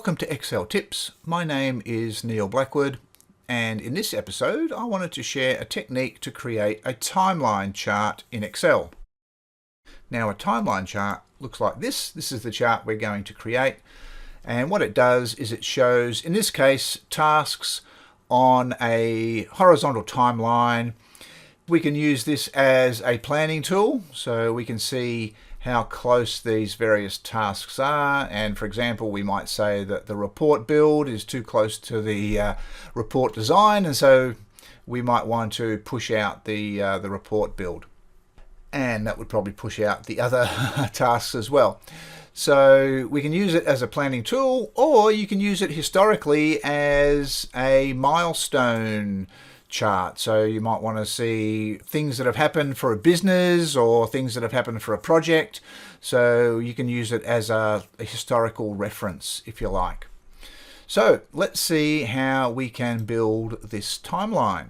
Welcome to Excel Tips. My name is Neale Blackwood, and in this episode I wanted to share a technique to create a timeline chart in Excel. Now a timeline chart looks like this. This is the chart we're going to create, and what it does is it shows, in this case, tasks on a horizontal timeline. We can use this as a planning tool, so we can see how close these various tasks are. And for example, we might say that the report build is too close to the report design, and so we might want to push out the report build, and that would probably push out the other tasks as well. So we can use it as a planning tool, or you can use it historically as a milestone chart. So you might want to see things that have happened for a business or things that have happened for a project. So you can use it as a historical reference, if you like. So let's see how we can build this timeline.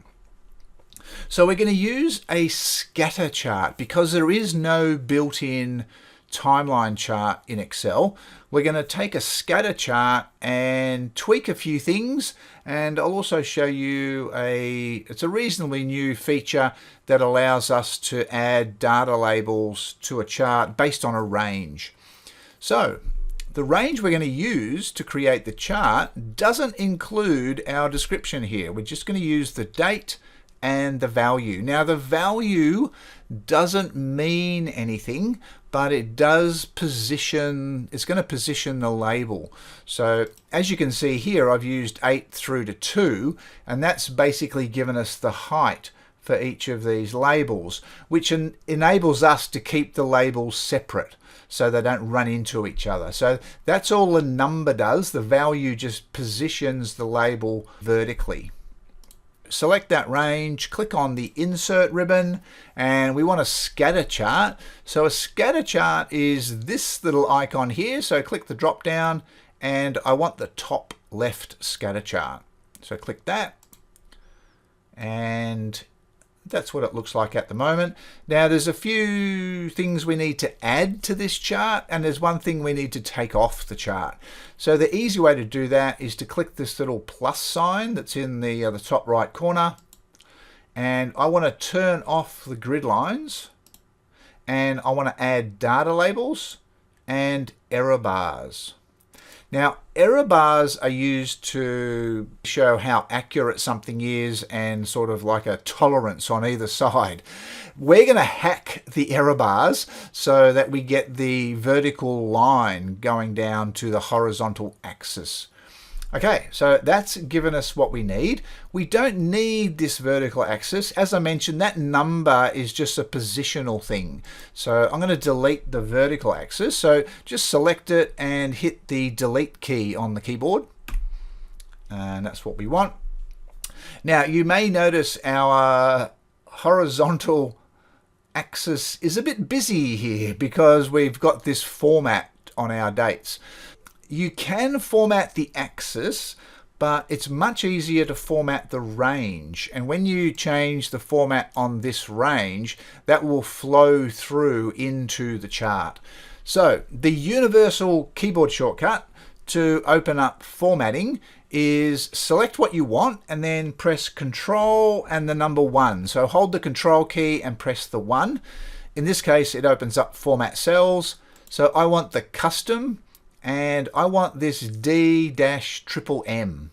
So we're going to use a scatter chart because there is no built-in timeline chart in Excel. We're going to take a scatter chart and tweak a few things, and I'll also show you it's a reasonably new feature that allows us to add data labels to a chart based on a range. So the range we're going to use to create the chart doesn't include our description here. We're just going to use the date and the value. Now the value doesn't mean anything, but it does position, it's going to position the label. So as you can see here, I've used 8 through to 2, and that's basically given us the height for each of these labels, which enables us to keep the labels separate so they don't run into each other. So that's all the number does. The value just positions the label vertically. Select that range, click on the insert ribbon, and we want a scatter chart. So a scatter chart is this little icon here. So click the drop down, and I want the top left scatter chart. So click that, and that's what it looks like at the moment. Now there's a few things we need to add to this chart, and there's one thing we need to take off the chart. So the easy way to do that is to click this little plus sign that's in the top right corner, and I want to turn off the grid lines, and I want to add data labels and error bars. Now, error bars are used to show how accurate something is and sort of like a tolerance on either side. We're going to hack the error bars so that we get the vertical line going down to the horizontal axis. Okay, so that's given us what we need. We don't need this vertical axis. As I mentioned, that number is just a positional thing. So I'm going to delete the vertical axis. So just select it and hit the delete key on the keyboard. And that's what we want. Now you may notice our horizontal axis is a bit busy here because we've got this format on our dates. You can format the axis, but it's much easier to format the range. And when you change the format on this range, that will flow through into the chart. So the universal keyboard shortcut to open up formatting is select what you want and then press Ctrl and the number 1. So hold the Control key and press the 1. In this case, it opens up format cells. So I want the custom, and I want this D-M.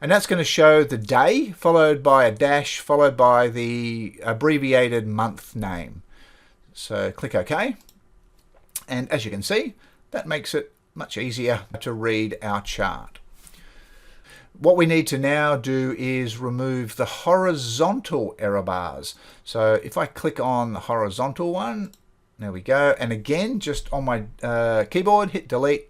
And that's going to show the day, followed by a dash, followed by the abbreviated month name. So click OK. And as you can see, that makes it much easier to read our chart. What we need to now do is remove the horizontal error bars. So if I click on the horizontal one, there we go. And again, just on my keyboard, hit delete.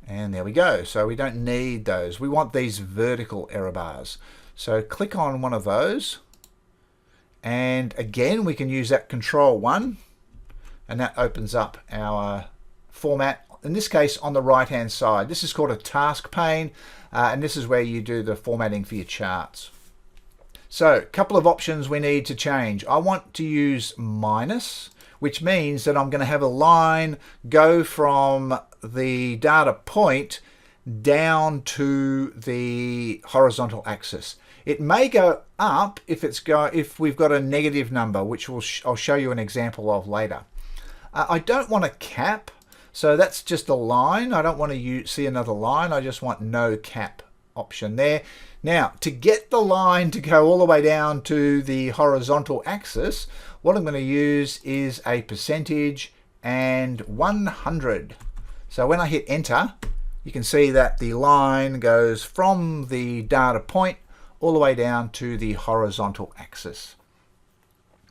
And there we go. So we don't need those. We want these vertical error bars. So click on one of those. And again, we can use that Control 1. And that opens up our format. In this case, on the right-hand side. This is called a task pane. And this is where you do the formatting for your charts. So a couple of options we need to change. I want to use minus, which means that I'm going to have a line go from the data point down to the horizontal axis. It may go up if we've got a negative number, which I'll show you an example of later. I don't want a cap, so that's just a line. I don't want to see another line. I just want no cap option there. Now, to get the line to go all the way down to the horizontal axis, what I'm going to use is a percentage and 100. So when I hit enter, you can see that the line goes from the data point all the way down to the horizontal axis.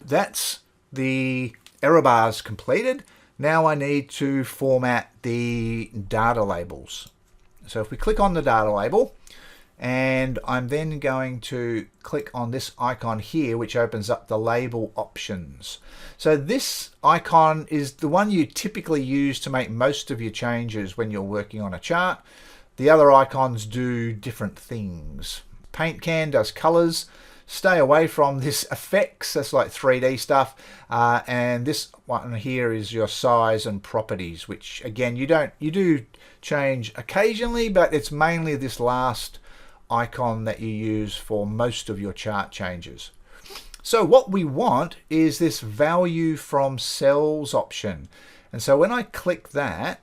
That's the error bars completed. Now I need to format the data labels. So if we click on the data label, and I'm then going to click on this icon here, which opens up the label options. So this icon is the one you typically use to make most of your changes when you're working on a chart. The other icons do different things. Paint Can does colors. Stay away from this effects, that's like 3D stuff. And this one here is your size and properties, which again, you do change occasionally, but it's mainly this last icon that you use for most of your chart changes. So what we want is this value from cells option. And so when I click that,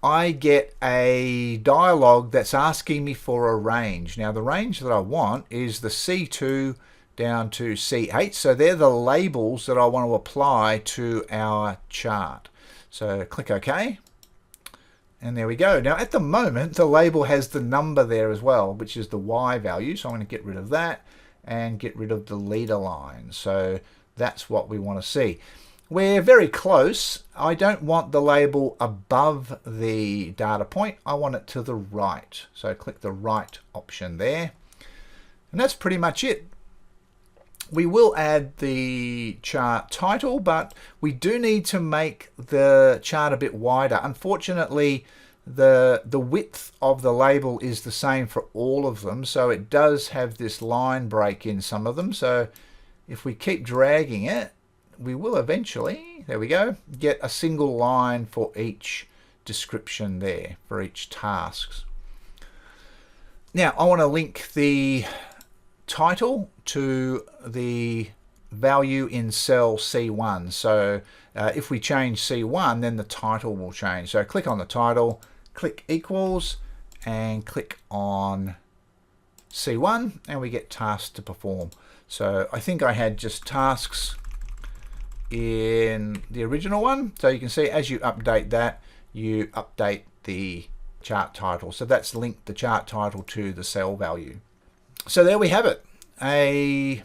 I get a dialog that's asking me for a range. Now the range that I want is the C2 down to C8. So they're the labels that I want to apply to our chart. So click OK. And there we go. Now at the moment, the label has the number there as well, which is the Y value. So I'm going to get rid of that and get rid of the leader line. So that's what we want to see. We're very close. I don't want the label above the data point. I want it to the right. So click the right option there. And that's pretty much it. We will add the chart title, but we do need to make the chart a bit wider. Unfortunately, the width of the label is the same for all of them, so it does have this line break in some of them. So if we keep dragging it, we will eventually, there we go, get a single line for each description there, for each task. Now I want to link the title to the value in cell C1. So if we change C1, then the title will change. So click on the title, click equals, and click on C1, and we get tasks to perform. So I think I had just tasks in the original one. So you can see as you update that, you update the chart title. So that's linked the chart title to the cell value. So there we have it, a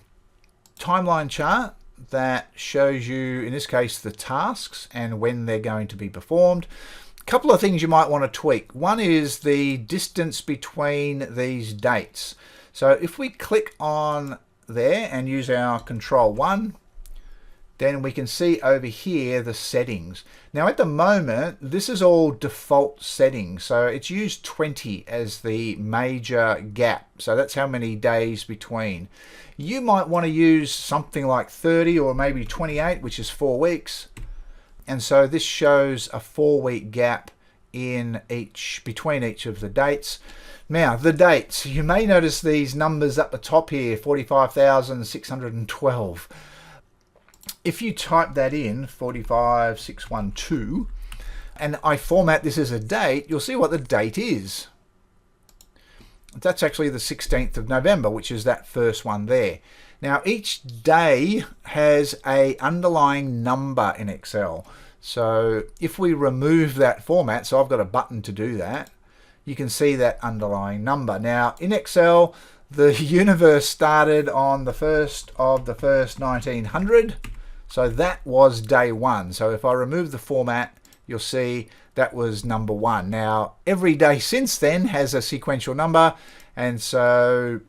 timeline chart that shows you, in this case, the tasks and when they're going to be performed. A couple of things you might want to tweak. One is the distance between these dates. So if we click on there and use our Ctrl 1, then we can see over here the settings. Now at the moment, this is all default settings. So it's used 20 as the major gap. So that's how many days between. You might want to use something like 30 or maybe 28, which is 4 weeks. And so this shows a 4-week gap in between each of the dates. Now the dates, you may notice these numbers up the top here, 45,612. If you type that in, 45612, and I format this as a date, you'll see what the date is. That's actually the 16th of November, which is that first one there. Now each day has an underlying number in Excel. So if we remove that format, so I've got a button to do that, you can see that underlying number. Now in Excel, the universe started on the 1st of the 1st, 1900. So that was day 1. So if I remove the format, you'll see that was number 1. Now every day since then has a sequential number, and so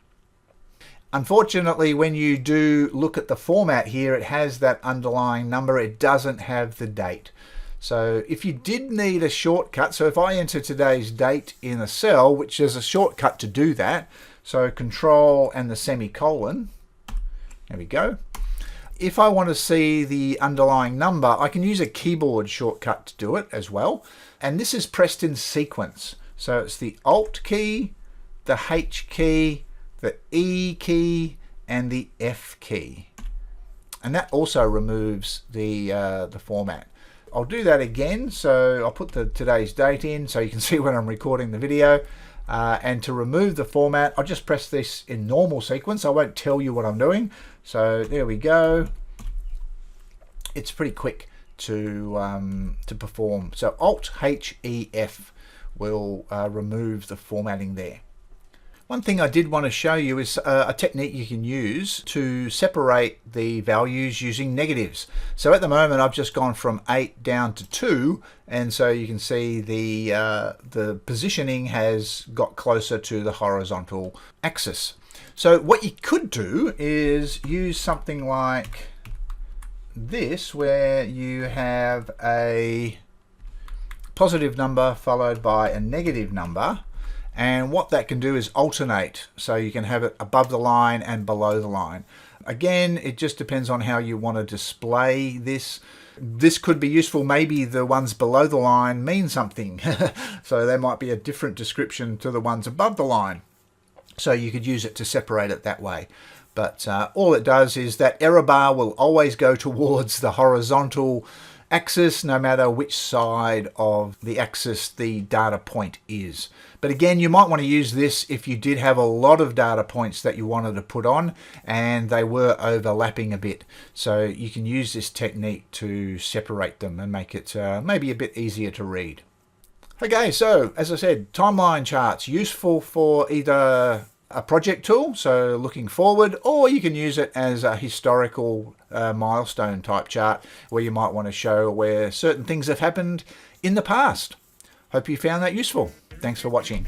unfortunately when you do look at the format here, it has that underlying number. It doesn't have the date. So if you did need a shortcut, so if I enter today's date in a cell, which is a shortcut to do that, so Control and the semicolon, there we go. If I want to see the underlying number, I can use a keyboard shortcut to do it as well. And this is pressed in sequence. So it's the Alt key, the H key, the E key, and the F key. And that also removes the format. I'll do that again. So I'll put today's date in so you can see when I'm recording the video. And to remove the format, I'll just press this in normal sequence. I won't tell you what I'm doing. So there we go. It's pretty quick to perform. So Alt H E F will remove the formatting there. One thing I did want to show you is a technique you can use to separate the values using negatives. So at the moment I've just gone from 8 down to 2, and so you can see the positioning has got closer to the horizontal axis. So what you could do is use something like this, where you have a positive number followed by a negative number. And what that can do is alternate, so you can have it above the line and below the line. Again, it just depends on how you want to display this. This could be useful. Maybe the ones below the line mean something. So there might be a different description to the ones above the line. So you could use it to separate it that way. But all it does is that error bar will always go towards the horizontal axis, no matter which side of the axis the data point is. But again, you might want to use this if you did have a lot of data points that you wanted to put on and they were overlapping a bit. So you can use this technique to separate them and make it maybe a bit easier to read. Okay, so as I said, timeline charts, useful for either a project tool, so looking forward, or you can use it as a historical milestone type chart where you might want to show where certain things have happened in the past. Hope you found that useful. Thanks for watching.